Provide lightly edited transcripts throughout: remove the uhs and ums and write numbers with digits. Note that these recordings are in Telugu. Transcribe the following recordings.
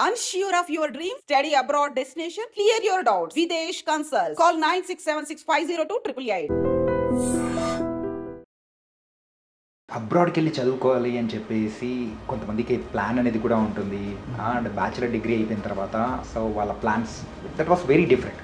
Unsure of your dream? Study abroad destination? Clear your doubts. Videsh Consult. Call 9676502888. అబ్రాడ్కి వెళ్ళి చదువుకోవాలి అని చెప్పేసి కొంతమందికి ప్లాన్ అనేది కూడా ఉంటుంది. అండ్ బ్యాచిలర్ డిగ్రీ అయిపోయిన తర్వాత సో వాళ్ళ plans that was very different.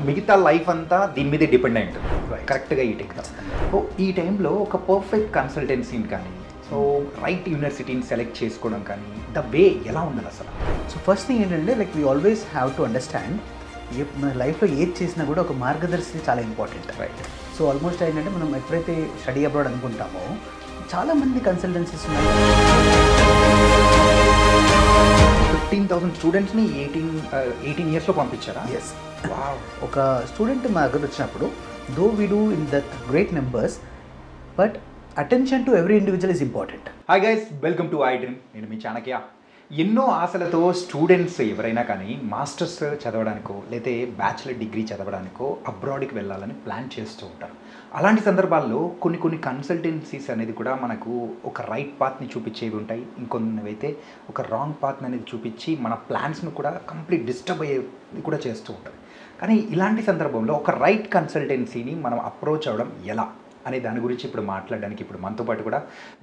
మిగతా లైఫ్ అంతా దీని మీదే డిపెండ్ అయి ఉంటుంది కరెక్ట్గా ఈ టైంలో. సో ఈ టైంలో ఒక పర్ఫెక్ట్ కన్సల్టెన్సీని కానీ సో రైట్ యూనివర్సిటీని సెలెక్ట్ చేసుకోవడం కానీ ద వే ఎలా ఉండాలి అసలు? సో ఫస్ట్ థింగ్ ఏంటంటే like we always have to understand మన లైఫ్లో ఏది చేసినా కూడా ఒక మార్గదర్శి చాలా ఇంపార్టెంట్. రైట్. సో ఆల్మోస్ట్ ఏంటంటే మనం ఎప్పుడైతే స్టడీ అబ్రాడ్ అనుకుంటామో చాలామంది కన్సల్టెన్సీస్ ఉన్నాయి. 15,000 స్టూడెంట్స్ని 18 ఇయర్స్లో పంపించారా? ఎస్. ఒక స్టూడెంట్ మా దగ్గర వచ్చినప్పుడు though we do in that great numbers but attention to every individual is important. Hi guys, welcome to I dream. నేను మీ చాణక్య. ఎన్నో ఆశలతో స్టూడెంట్స్ ఎవరైనా కానీ మాస్టర్స్ చదవడానికో లేతే బ్యాచిలర్ డిగ్రీ చదవడానికో అబ్రాడ్కి వెళ్ళాలని ప్లాన్ చేస్తూ ఉంటారు. అలాంటి సందర్భాల్లో కొన్ని కన్సల్టెన్సీస్ అనేది కూడా మనకు ఒక రైట్ పాత్ని చూపించేవి ఉంటాయి, ఇంకొన్ని అయితే ఒక రాంగ్ పాత్ని అనేది చూపించి మన ప్లాన్స్ను కూడా కంప్లీట్ డిస్టర్బ్ అయ్యేది కూడా చేస్తూ ఉంటారు. కానీ ఇలాంటి సందర్భంలో ఒక రైట్ కన్సల్టెన్సీని మనం అప్రోచ్ అవ్వడం ఎలా అనే దాని గురించి ఇప్పుడు మాట్లాడడానికి ఇప్పుడు మనతో పాటు కూడా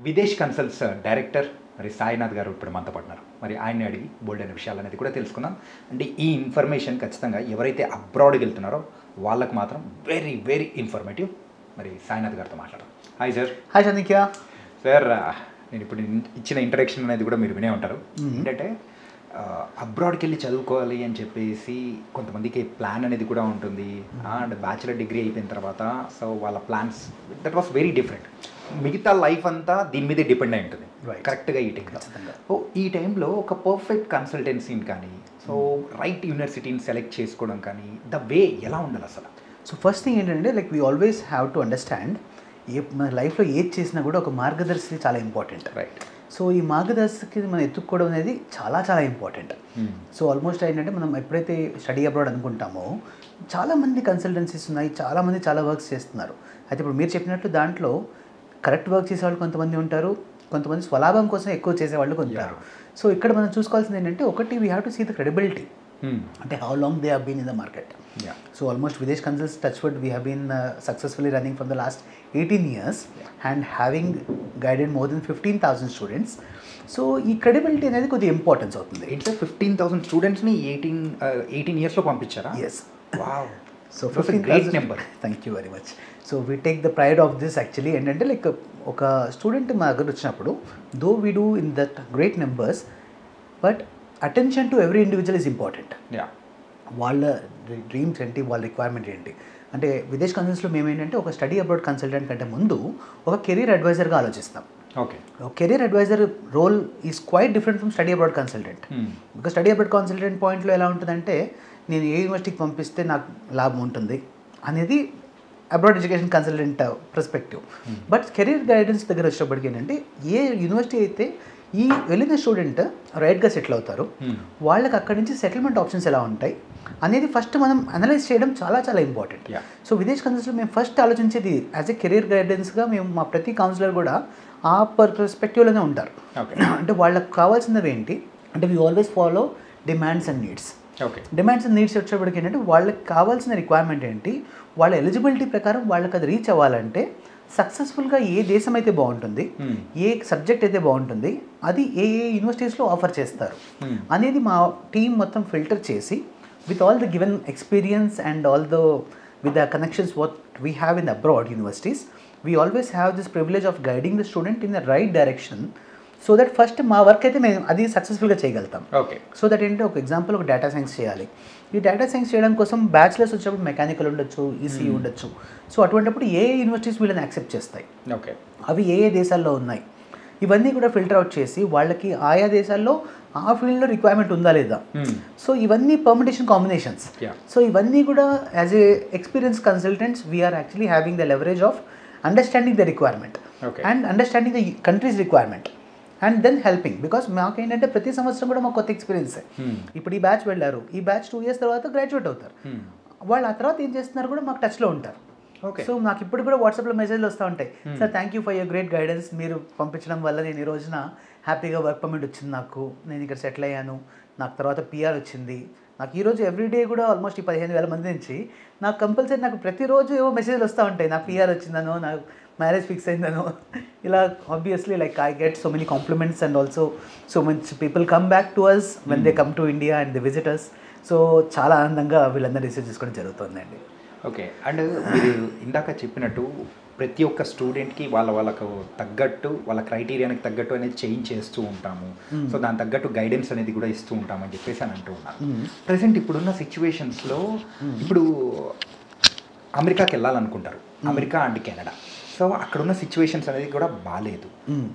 విదేశ్ కన్సల్ట్స్ డైరెక్టర్ మరి సాయినాథ్ గారు ఇప్పుడు మనతో పాటు ఉన్నారు. మరి ఆయన్ని అడిగి బోల్డ్ అయిన విషయాలు అనేది కూడా తెలుసుకుందాం. అంటే ఈ ఇన్ఫర్మేషన్ ఖచ్చితంగా ఎవరైతే అబ్రాడ్కి వెళ్తున్నారో వాళ్ళకు మాత్రం వెరీ వెరీ ఇన్ఫర్మేటివ్. మరి సాయినాథ్ గారితో మాట్లాడదాం. Hi sir. Hi Chanakya. Sir, నేను ఇప్పుడు ఇచ్చిన ఇంట్రడక్షన్ అనేది కూడా మీరు వినే ఉంటారు. ఏంటంటే అబ్రాడ్కి వెళ్ళి చదువుకోవాలి అని చెప్పేసి కొంతమందికి ప్లాన్ అనేది కూడా ఉంటుంది. అండ్ బ్యాచిలర్ డిగ్రీ అయిపోయిన తర్వాత సో వాళ్ళ plans that was very different. మిగతా లైఫ్ అంతా దీని మీదే డిపెండ్ అయి ఉంటుంది కరెక్ట్గా ఈ టైంలో. సో ఈ టైంలో ఒక పర్ఫెక్ట్ కన్సల్టెన్సీని కానీ సో రైట్ యూనివర్సిటీని సెలెక్ట్ చేసుకోవడం కానీ ద వే ఎలా ఉండాలి అసలు? సో ఫస్ట్ థింగ్ ఏంటంటే like we always have to understand మన లైఫ్లో ఏది చేసినా కూడా ఒక మార్గదర్శి చాలా ఇంపార్టెంట్. రైట్. సో ఈ మార్గదర్శికి మనం ఎత్తుక్కోవడం అనేది చాలా చాలా ఇంపార్టెంట్. సో ఆల్మోస్ట్ ఏంటంటే మనం ఎప్పుడైతే స్టడీ అబ్రాడ్ అనుకుంటామో చాలామంది కన్సల్టెన్సీస్ ఉన్నాయి, చాలామంది చాలా వర్క్స్ చేస్తున్నారు. అయితే ఇప్పుడు మీరు చెప్పినట్లు దాంట్లో కరెక్ట్ వర్క్ చేసేవాళ్ళు కొంతమంది ఉంటారు, కొంతమంది స్వలాభం కోసం ఎక్కువ చేసేవాళ్ళు కొంటారు. సో ఇక్కడ మనం చూసుకోవాల్సింది ఏంటంటే ఒకటి we have to see the credibility. అంటే how long they have been in the market. So almost Videsh Consults touchwood we have been successfully running from the last 18 years and having guided more than 15,000 students. So ఈ క్రెడిబిలిటీ అనేది కొద్దిగా ఇంపార్టెన్స్ అవుతుంది. ఏంటంటే 15,000 స్టూడెంట్స్ని 18 ఇయర్స్లో పంపించారా? Yes. Wow. So That's a great number. Thank you very much. So we take the pride of this actually. ఏంటంటే లైక్ ఒక స్టూడెంట్ మా దగ్గర వచ్చినప్పుడు though we do in that great numbers but attention to every individual is important. వాళ్ళ డ్రీమ్స్ ఏంటి, వాళ్ళ రిక్వైర్మెంట్ ఏంటి అంటే విదేశ్ కన్సల్ట్స్లో మేము ఏంటంటే ఒక స్టడీ అబ్రాడ్ కన్సల్టెంట్ కంటే ముందు ఒక కెరీర్ అడ్వైజర్గా ఆలోచిస్తాం. Okay. Career adviser role is quite different from study abroad consultant. Because study abroad consultant పాయింట్లో ఎలా ఉంటుందంటే నేను ఏ యూనివర్సిటీకి పంపిస్తే నాకు లాభం ఉంటుంది అనేది abroad education consultant perspective. But career guidance దగ్గర వచ్చేటప్పటికి ఏంటంటే ఏ యూనివర్సిటీ అయితే ఈ వెళ్ళిన స్టూడెంట్ రైట్గా సెటిల్ అవుతారు, వాళ్ళకి అక్కడి నుంచి సెటిల్మెంట్ ఆప్షన్స్ ఎలా ఉంటాయి అనేది ఫస్ట్ మనం అనలైజ్ చేయడం చాలా చాలా ఇంపార్టెంట్. సో విదేశ్ కన్సల్ట్స్లో మేము ఫస్ట్ ఆలోచించేది యాజ్ ఎ కెరీర్ గైడెన్స్గా మేము మా ప్రతి కౌన్సిలర్ కూడా ఆ పర్స్పెక్టివ్లోనే ఉంటారు. అంటే వాళ్ళకి కావాల్సినవి ఏంటి అంటే we always follow demands and needs. Okay. Demands and needs వచ్చేప్పటికి ఏంటంటే వాళ్ళకి కావాల్సిన రిక్వైర్మెంట్ ఏంటి, వాళ్ళ ఎలిజిబిలిటీ ప్రకారం వాళ్ళకి అది రీచ్ అవ్వాలంటే సక్సెస్ఫుల్గా ఏ దేశం అయితే బాగుంటుంది, ఏ సబ్జెక్ట్ అయితే బాగుంటుంది, అది ఏ ఏ యూనివర్సిటీస్లో ఆఫర్ చేస్తారు అనేది మా టీం మొత్తం ఫిల్టర్ చేసి with all the given experience and all the with the connections what we have in abroad universities we always have this privilege of guiding the student in the right direction. So that first మా వర్క్ అయితే మేము అది సక్సెస్ఫుల్గా చేయగలుగుతాం. ఓకే. సో దట్ ఏంటంటే ఒక ఎగ్జాంపుల్ ఒక డేటా సైన్స్ చేయాలి. ఈ డేటా సైన్స్ చేయడం కోసం బ్యాచిలర్స్ వచ్చేప్పుడు మెకానికల్ ఉండొచ్చు, ఈసీఈ ఉండొచ్చు. సో అటువంటిప్పుడు ఏ యూనివర్సిటీస్ వీళ్ళని యాక్సెప్ట్ చేస్తాయి, ఓకే, అవి ఏ ఏ దేశాల్లో ఉన్నాయి, ఇవన్నీ కూడా ఫిల్టర్ అవుట్ చేసి వాళ్ళకి ఆయా దేశాల్లో ఆ ఫీల్డ్లో రిక్వైర్మెంట్ ఉందా లేదా. సో ఇవన్నీ పర్మిటేషన్ కాంబినేషన్స్. సో ఇవన్నీ కూడా as a experience consultants we are actually having the leverage of understanding the requirement and understanding the countries requirement and then helping. Because మాకేంటంటే ప్రతి సంవత్సరం కూడా మాకు కొత్త ఎక్స్పీరియన్స్. ఇప్పుడు ఈ బ్యాచ్ వెళ్ళారు, ఈ బ్యాచ్ 2 years తర్వాత గ్రాడ్యుయేట్ అవుతారు. వాళ్ళు ఆ తర్వాత ఏం చేస్తున్నారు కూడా మాకు టచ్లో ఉంటారు. ఓకే. సో నాకు ఇప్పుడు కూడా వాట్సాప్లో మెసేజ్లు వస్తూ ఉంటాయి, sir thank you for your great guidance, మీరు పంపించడం వల్ల నేను ఈ రోజున హ్యాపీగా వర్క్ పర్మిట్ వచ్చింది, నేను ఇక్కడ సెటిల్ అయ్యాను, నాకు తర్వాత పిఆర్ వచ్చింది. నాకు ఈరోజు ఎవ్రీడే కూడా ఆల్మోస్ట్ ఈ 15,000 మంది నుంచి నాకు కంపల్సరీ నాకు ప్రతిరోజు ఏవో మెసేజ్లు వస్తూ ఉంటాయి, నాకు పిఆర్ వచ్చిందనో, నాకు మ్యారేజ్ ఫిక్స్ అయిందనో, ఇలా obviously like I get so many compliments and also so much people come back to us when they come to India and they visit us. So చాలా ఆనందంగా వీళ్ళందరూ రిసీవ్ చేసుకోవడం జరుగుతుందండి. ఓకే. అండ్ మీరు ఇందాక చెప్పినట్టు ప్రతి ఒక్క స్టూడెంట్కి వాళ్ళకు తగ్గట్టు వాళ్ళ క్రైటీరియానికి తగ్గట్టు అనేది చేంజ్ చేస్తూ ఉంటాము. సో దాని తగ్గట్టు గైడెన్స్ అనేది కూడా ఇస్తూ ఉంటామని చెప్పేసి అని అంటూ ఉన్నాను. ప్రజెంట్ ఇప్పుడున్న సిచ్యువేషన్స్లో ఇప్పుడు అమెరికాకి వెళ్ళాలనుకుంటారు, అమెరికా అండ్ కెనడా. సో అక్కడున్న సిచ్యువేషన్స్ అనేది కూడా బాగాలేదు.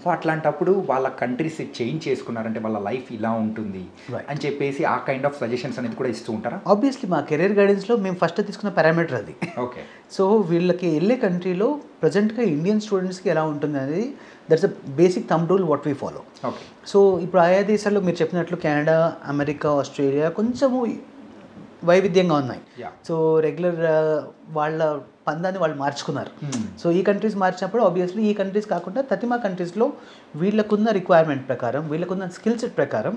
సో అట్లాంటప్పుడు వాళ్ళ కంట్రీస్ చేంజ్ చేసుకున్నారంటే వాళ్ళ లైఫ్ ఇలా ఉంటుంది అని చెప్పేసి ఆ కైండ్ ఆఫ్ సజెషన్స్ అనేది కూడా ఇస్తూ ఉంటారా? ఆబ్వియస్లీ మా కెరీర్ గైడెన్స్లో మేము ఫస్ట్ తీసుకున్న పారామీటర్ అది. ఓకే. సో వీళ్ళకి వెళ్ళే కంట్రీలో ప్రజెంట్గా ఇండియన్ స్టూడెంట్స్కి ఎలా ఉంటుంది అనేది that's a basic thumb rule what we follow. Okay. So ఇప్పుడు ఆయా దేశాల్లో మీరు చెప్పినట్లు కెనడా, అమెరికా, ఆస్ట్రేలియా కొంచెము వైవిధ్యంగా ఉన్నాయి. సో రెగ్యులర్ వాళ్ళ పందాన్ని వాళ్ళు మార్చుకున్నారు. సో ఈ కంట్రీస్ మార్చినప్పుడు ఆబ్వియస్లీ ఈ కంట్రీస్ కాకుండా తతిమా కంట్రీస్లో వీళ్ళకున్న రిక్వైర్మెంట్ ప్రకారం, వీళ్ళకున్న స్కిల్ సెట్ ప్రకారం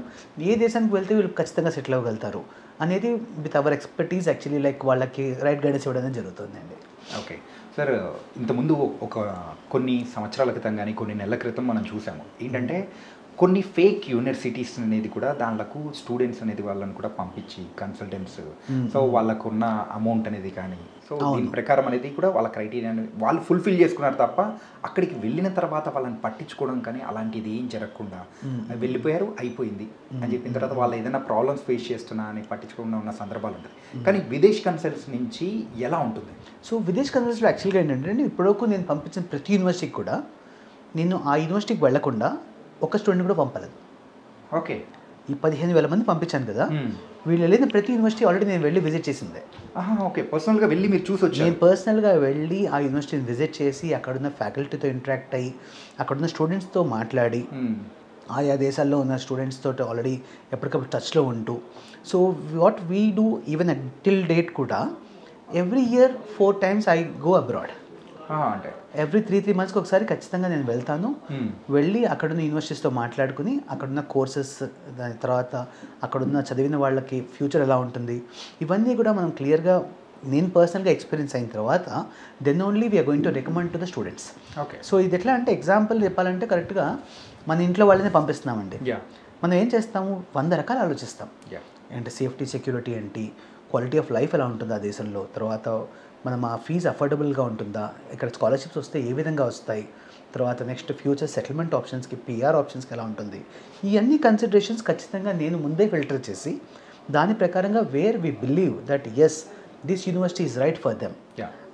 ఏ దేశానికి వెళ్తే వీళ్ళు ఖచ్చితంగా సెటిల్ అవ్వగలుగుతారు అనేది with our expertise actually like వాళ్ళకి రైట్ గైడెన్స్ ఇవ్వడం జరుగుతుందండి. ఓకే సార్, ఇంతకుముందు కొన్ని సంవత్సరాల క్రితం కానీ కొన్ని నెలల క్రితం మనం చూసాము ఏంటంటే కొన్ని ఫేక్ యూనివర్సిటీస్ అనేది కూడా దానిలకు స్టూడెంట్స్ అనేది వాళ్ళని కూడా పంపించి కన్సల్టెంట్స్, సో వాళ్ళకున్న అమౌంట్ అనేది కానీ, సో దీని ప్రకారం అనేది కూడా వాళ్ళ క్రైటీరియాని వాళ్ళు ఫుల్ఫిల్ చేసుకున్నారు తప్ప అక్కడికి వెళ్ళిన తర్వాత వాళ్ళని పట్టించుకోవడం కానీ అలాంటిది ఏం జరగకుండా వెళ్ళిపోయారు, అయిపోయింది అని చెప్పిన తర్వాత వాళ్ళు ఏదైనా ప్రాబ్లమ్స్ ఫేస్ చేస్తున్నా అని పట్టించుకోకుండా ఉన్న సందర్భాలు ఉంటాయి. కానీ విదేశ్ కన్సల్ట్స్ నుంచి ఎలా ఉంటుంది? సో విదేశ్ కన్సల్ట్స్లో యాక్చువల్గా ఏంటంటే ఇప్పటివరకు నేను పంపించిన ప్రతి యూనివర్సిటీకి కూడా నేను ఆ యూనివర్సిటీకి వెళ్లకుండా ఒక స్టూడెంట్ కూడా పంపలేదు. ఓకే. ఈ 15,000 మంది పంపించాను కదా, వీళ్ళు వెళ్ళిన ప్రతి యూనివర్సిటీ ఆల్రెడీ నేను వెళ్ళి విజిట్ చేసిందే. ఓకే. పర్సనల్గా వెళ్ళి మీరు చూసి వచ్చారు? నేను పర్సనల్గా వెళ్ళి ఆ యూనివర్సిటీని విజిట్ చేసి అక్కడున్న ఫ్యాకల్టీతో ఇంటరాక్ట్ అయ్యి అక్కడున్న స్టూడెంట్స్తో మాట్లాడి ఆయా దేశాల్లో ఉన్న స్టూడెంట్స్ తోటి ఆల్రెడీ ఎప్పటికప్పుడు టచ్లో ఉంటూ, so what we do even till date కూడా every year 4 times I go abroad. అంటే ఎవ్రీ 3 monthsకి ఒకసారి ఖచ్చితంగా నేను వెళ్తాను. వెళ్ళి అక్కడున్న యూనివర్సిటీస్తో మాట్లాడుకుని అక్కడున్న కోర్సెస్, దాని తర్వాత అక్కడున్న చదివిన వాళ్ళకి ఫ్యూచర్ ఎలా ఉంటుంది ఇవన్నీ కూడా మనం క్లియర్గా నేను పర్సనల్గా ఎక్స్పీరియన్స్ అయిన తర్వాత then only we are going to recommend to the students. Okay. So ఇది ఎట్లా అంటే ఎగ్జాంపుల్ చెప్పాలంటే కరెక్ట్గా మన ఇంట్లో వాళ్ళనే పంపిస్తున్నామండి. మనం ఏం చేస్తాము, 100 రకాలు ఆలోచిస్తాం. అంటే సేఫ్టీ, సెక్యూరిటీ ఏంటి, క్వాలిటీ ఆఫ్ లైఫ్ ఎలా ఉంటుంది ఆ దేశంలో, తర్వాత మనం ఆ ఫీజు అఫోర్డబుల్గా ఉంటుందా, ఇక్కడ స్కాలర్షిప్స్ వస్తే ఏ విధంగా వస్తాయి, తర్వాత నెక్స్ట్ ఫ్యూచర్ సెటిల్మెంట్ ఆప్షన్స్కి, పిఆర్ ఆప్షన్స్కి ఎలా ఉంటుంది, ఇవన్నీ కన్సిడరేషన్స్ ఖచ్చితంగా నేను ముందే ఫిల్టర్ చేసి దాని ప్రకారంగా where we believe that as this university is right for them,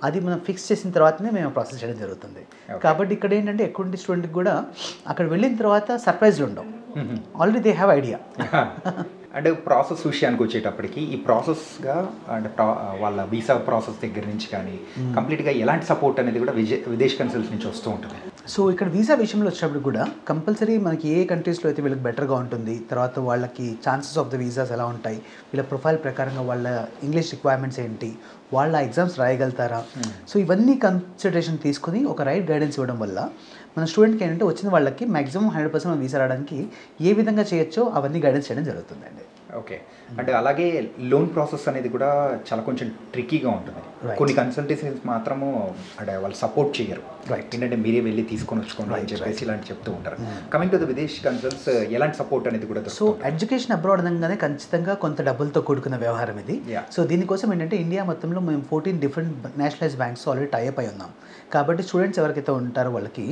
అది మనం ఫిక్స్ చేసిన తర్వాతనే మేము ప్రాసెస్ చేయడం జరుగుతుంది. కాబట్టి ఇక్కడ ఏంటంటే ఎటువంటి స్టూడెంట్కి కూడా అక్కడ వెళ్ళిన తర్వాత సర్ప్రైజ్లు ఉండవు, ఆల్రెడీ దే హ్యావ్ ఐడియా. అంటే ప్రాసెస్ విషయానికి వచ్చేటప్పటికి ఈ ప్రాసెస్గా అంటే వాళ్ళ వీసా ప్రాసెస్ దగ్గర నుంచి కానీ కంప్లీట్గా ఎలాంటి సపోర్ట్ అనేది కూడా విదేశ్ కన్సల్ట్స్ నుంచి వస్తూ ఉంటుంది. సో ఇక్కడ వీసా విషయంలో వచ్చినప్పుడు కూడా కంపల్సరీ మనకి ఏ కంట్రీస్లో అయితే వీళ్ళకి బెటర్గా ఉంటుంది, తర్వాత వాళ్ళకి ఛాన్సెస్ ఆఫ్ ద వీసాస్ ఎలా ఉంటాయి, వీళ్ళ ప్రొఫైల్ ప్రకారంగా వాళ్ళ ఇంగ్లీష్ రిక్వైర్మెంట్స్ ఏంటి, వాళ్ళ ఎగ్జామ్స్ రాయగలుగుతారా, సో ఇవన్నీ కన్సిడరేషన్ తీసుకుని ఒక రైట్ గైడెన్స్ ఇవ్వడం వల్ల మన స్టూడెంట్కి ఏంటంటే వచ్చిన వాళ్ళకి మ్యాక్సిమం 100% వీసా రావడానికి ఏ విధంగా చేయొచ్చో అవన్నీ గైడెన్స్ చేయడం జరుగుతుందండి. ఓకే. అంటే అలాగే లోన్ ప్రాసెస్ అనేది కూడా చాలా కొంచెం ట్రిక్కీగా ఉంటుంది. కొన్ని కన్సల్టెన్సీస్ మాత్రము అంటే వాళ్ళు సపోర్ట్ చేయరు, ఏంటంటే మీరే వెళ్ళి తీసుకొని వచ్చుకోండి అని చెప్పేసి ఇలాంటి చెప్తూ ఉంటారు. కమింగ్ టు ద విదేశీ కన్సల్ట్స్ ఎలాంటి సపోర్ట్ అనేది కూడా? సో ఎడ్యుకేషన్ అబ్రాడ్ అనగానే ఖచ్చితంగా కొంత డబ్బులతో కూడుకున్న వ్యవహారం ఇది. సో దీనికోసం ఏంటంటే ఇండియా మొత్తంలో మేము 14 different nationalise banks already tie up అయి ఉన్నాం. కాబట్టి స్టూడెంట్స్ ఎవరికైతే ఉంటారో వాళ్ళకి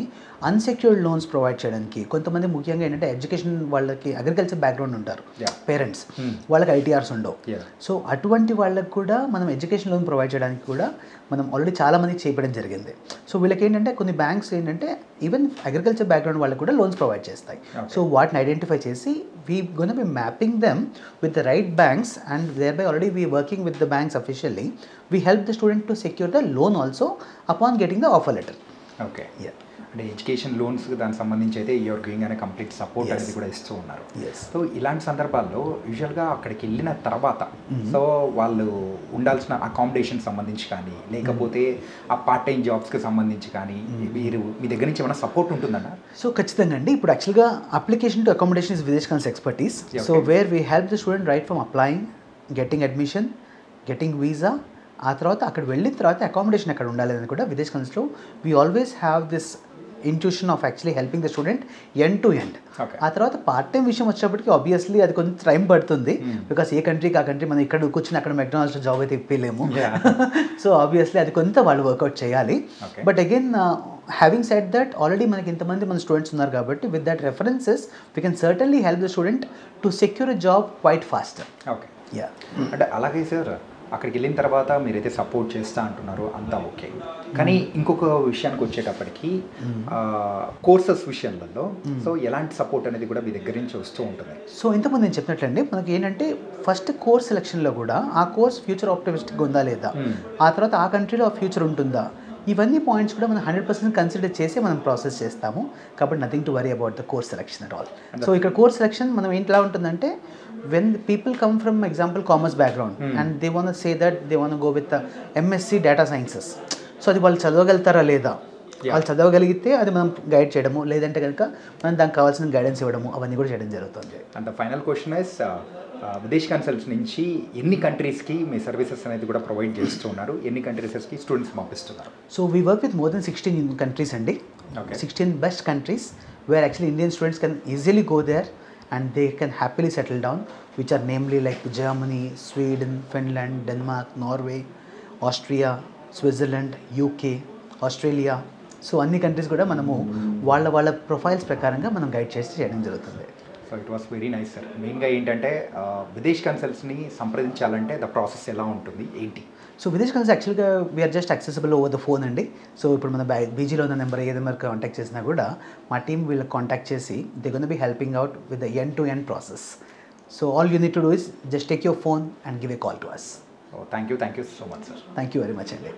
అన్సెక్యూర్డ్ లోన్స్ ప్రొవైడ్ చేయడానికి, కొంతమంది ముఖ్యంగా ఏంటంటే ఎడ్యుకేషన్ వాళ్ళకి అగ్రికల్చర్ బ్యాక్గ్రౌండ్ ఉంటారు పేరెంట్స్, వాళ్ళకి ఐటీఆర్స్ ఉండవు. సో అటువంటి వాళ్ళకి కూడా మనం ఎడ్యుకేషన్ లోన్ ప్రొవైడ్ చేయడానికి కూడా మనం ఆల్రెడీ చాలామందికి చేయడం జరిగింది. సో వీళ్ళకి ఏంటంటే కొన్ని బ్యాంక్స్ ఏంటంటే ఈవెన్ అగ్రికల్చర్ బ్యాక్గ్రౌండ్ వాళ్ళకి కూడా లోన్స్ ప్రొవైడ్ చేస్తాయి. సో వాటిని ఐడెంటిఫై చేసి we gonna be mapping them with the right banks and thereby already we working with the banks officially. We help the student to secure the loan also upon getting the offer letter. Okay. అంటే ఎడ్యుకేషన్ లోన్స్ దానికి సంబంధించి అయితే యూఆర్ గోయింగ్ అనే కంప్లీట్ సపోర్ట్ Yes. అనేది కూడా ఇస్తూ ఉన్నారు. Yes. సో ఇలాంటి సందర్భాల్లో యూజువల్గా అక్కడికి వెళ్ళిన తర్వాత సో వాళ్ళు ఉండాల్సిన అకామిడేషన్ సంబంధించి కానీ లేకపోతే ఆ పార్ట్ టైం జాబ్స్కి సంబంధించి కానీ మీరు మీ దగ్గర నుంచి ఏమైనా సపోర్ట్ ఉంటుందన్న? సో ఖచ్చితంగా అండి. ఇప్పుడు యాక్చువల్గా application to accommodation is Videsh Cons expertise. Okay. So where we help the student right from applying, getting admission, getting visa, ఆ తర్వాత అక్కడ వెళ్ళిన తర్వాత అకామిడేషన్ ఎక్కడ ఉండాలి అని కూడా విదేశ్ కన్స్లో we always have this intuition of actually helping the student end to end. Okay. ఆ తర్వాత పార్ట్ టైం విషయం వచ్చేప్పటికి ఆబ్వియస్లీ అది కొంచెం టైం పడుతుంది. బికాస్ ఏ కంట్రీకి ఆ కంట్రీ మనం ఇక్కడ కూర్చుని అక్కడ మెక్డానల్డ్స్లో జాబ్ అయితే ఇప్పలేము. సో ఆబ్వియస్లీ అది కొంత వాళ్ళు వర్కౌట్ చేయాలి. Okay. But again having said that already మనకి ఇంతమంది మన స్టూడెంట్స్ ఉన్నారు కాబట్టి with that references we can certainly help the student to secure a job quite faster. Okay. Yeah. అంటే అలాగే సార్ అక్కడికి వెళ్ళిన తర్వాత మీరైతే సపోర్ట్ చేస్తా అంటున్నారు, అంతా ఓకే. కానీ ఇంకొక విషయానికి వచ్చేటప్పటికి కోర్సెస్ విషయాలలో సో ఎలాంటి సపోర్ట్ అనేది కూడా మీ దగ్గర నుంచి వస్తూ ఉంటుంది? సో ఇంతకుముందు నేను చెప్పినట్లండి మనకి ఏంటంటే ఫస్ట్ కోర్స్ సెలక్షన్లో కూడా ఆ కోర్స్ ఫ్యూచర్ ఆప్టిమిస్టిక్గా ఉందా లేదా, ఆ తర్వాత ఆ కంట్రీలో ఆ ఫ్యూచర్ ఉంటుందా, ఇవన్నీ పాయింట్స్ కూడా మనం 100% కన్సిడర్ చేసి మనం ప్రాసెస్ చేస్తాము. కాబట్టి nothing to worry about the course selection at all. So ఇక్కడ కోర్స్ సెలక్షన్ మనం ఏంట్లా ఉంటుందంటే when people come from example commerce background and they want to say that they want to go with the MSc data sciences, so అది వాళ్ళు చదవగలుగుతారా లేదా, వాళ్ళు చదవగలిగితే అది మనం గైడ్ చేయడము, లేదంటే కనుక మనం దానికి కావాల్సిన గైడెన్స్ ఇవ్వడము అవన్నీ కూడా చేయడం జరుగుతుంది. And the final question is Videsh consults నుంచి ఎన్ని కంట్రీస్కి మీ సర్వీసెస్ అనేది కూడా ప్రొవైడ్ చేస్తూ ఉన్నారు, ఎన్ని కంట్రీస్కి స్టూడెంట్స్ పంపిస్తున్నారు? So we work with more than 16 countries అండి. Okay. 16 best countries where actually Indian students can easily go there and they can happily settle down, which are namely like Germany, Sweden, Finland, Denmark, Norway, Austria, Switzerland, UK, Australia. So అన్ని కంట్రీస్ కూడా మనము వాళ్ళ ప్రొఫైల్స్ ప్రకారంగా మనం గైడ్ చేసి చేయడం జరుగుతుంది. So it was very nice sir. మెయిన్గా ఏంటంటే విదేశ్ కన్సల్ట్స్ని సంప్రదించాలంటే ద ప్రాసెస్ ఎలా ఉంటుంది ఏంటి? సో విదేశ్ కన్స్ యాక్చువల్గా we are just accessible over the phone అండి. సో ఇప్పుడు మన బీజీలో ఉన్న నెంబర్ ఏదైనా మరి కాంటాక్ట్ చేసినా కూడా మా టీం వీళ్ళకి కాంటాక్ట్ చేసి they gonna be helping out with the end to end process. So all you need to do is just take your phone and give a call to us. So thank you so much sir. Thank you very much అండి.